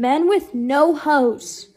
Men with no hose.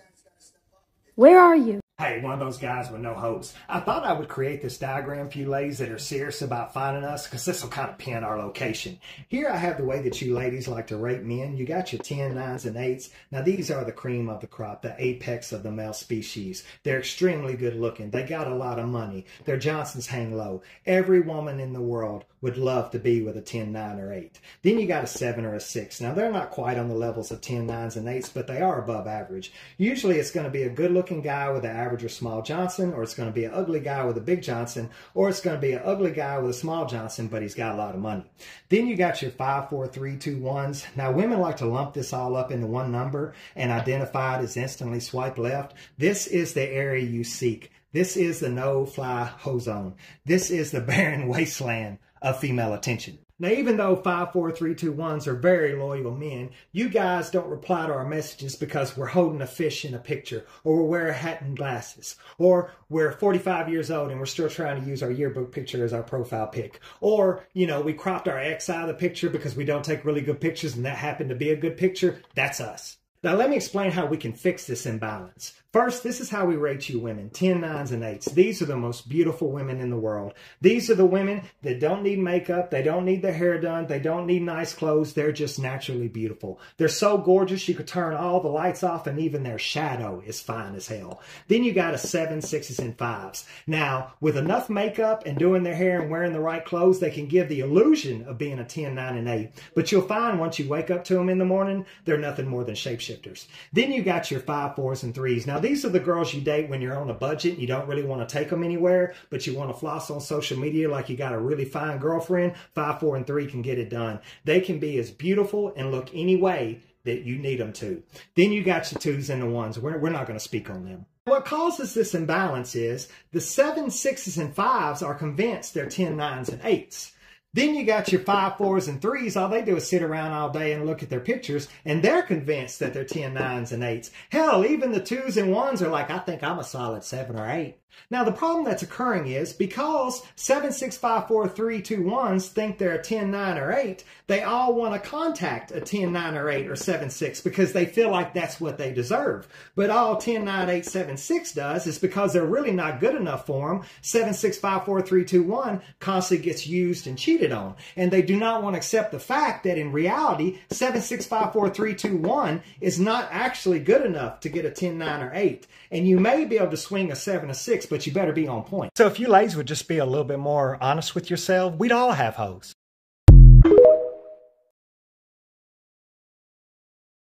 Where are you? Hey, one of those guys with no hopes. I thought I would create this diagram for you ladies that are serious about finding us, because this will kind of pin our location. Here I have the way that you ladies like to rate men. You got your 10, 9s, and 8s. Now these are the cream of the crop, the apex of the male species. They're extremely good looking. They got a lot of money. Their Johnsons hang low. Every woman in the world would love to be with a 10, 9, or 8. Then you got a 7 or a 6. Now they're not quite on the levels of 10, 9s, and 8s, but they are above average. Usually it's going to be a good looking guy with an average or small Johnson, or it's going to be an ugly guy with a big Johnson, or it's going to be an ugly guy with a small Johnson, but he's got a lot of money. Then you got your 5, 4, 3, 2, 1s. Now women like to lump this all up into one number and identify it as instantly swipe left. This is the area you seek. This is the no-fly zone. This is the barren wasteland of female attention. Now, even though 5, 4, 3, 2, 1s are very loyal men, you guys don't reply to our messages because we're holding a fish in a picture, or we're wearing a hat and glasses, or we're 45 years old and we're still trying to use our yearbook picture as our profile pic, or, you know, we cropped our ex out of the picture because we don't take really good pictures and that happened to be a good picture. That's us. Now, let me explain how we can fix this imbalance. First, this is how we rate you women, 10, 9s, and 8s. These are the most beautiful women in the world. These are the women that don't need makeup, they don't need their hair done, they don't need nice clothes, they're just naturally beautiful. They're so gorgeous you could turn all the lights off and even their shadow is fine as hell. Then you got a 7, 6s, and 5s. Now, with enough makeup and doing their hair and wearing the right clothes, they can give the illusion of being a 10, 9, and 8. But you'll find once you wake up to them in the morning, they're nothing more than shapeshifters. Then you got your 5, 4s, and 3s. Now, these are the girls you date when you're on a budget. You don't really want to take them anywhere, but you want to floss on social media like you got a really fine girlfriend. 5, 4, and 3 can get it done. They can be as beautiful and look any way that you need them to. Then you got your 2s and the 1s. We're not going to speak on them. What causes this imbalance is the 7, 6s, and 5s are convinced they're 10, 9s, and 8s. Then you got your 5, 4s, and 3s. All they do is sit around all day and look at their pictures, and they're convinced that they're 10, 9s, and 8s. Hell, even the 2s and 1s are like, I think I'm a solid 7 or 8. Now, the problem that's occurring is because 7, 6, 5, 4, 3, 2, 1s think they're a 10, 9, or 8, they all want to contact a 10, 9, or 8 or 7, 6 because they feel like that's what they deserve. But all 10, 9, 8, 7, 6 does is because they're really not good enough for them, 7, 6, 5, 4, 3, 2, 1 constantly gets used and cheated on. And they do not want to accept the fact that in reality, 7, 6, 5, 4, 3, 2, 1 is not actually good enough to get a 10, 9, or 8. And you may be able to swing a 7 or 6, but you better be on point. So if you ladies would just be a little bit more honest with yourself, we'd all have hoes.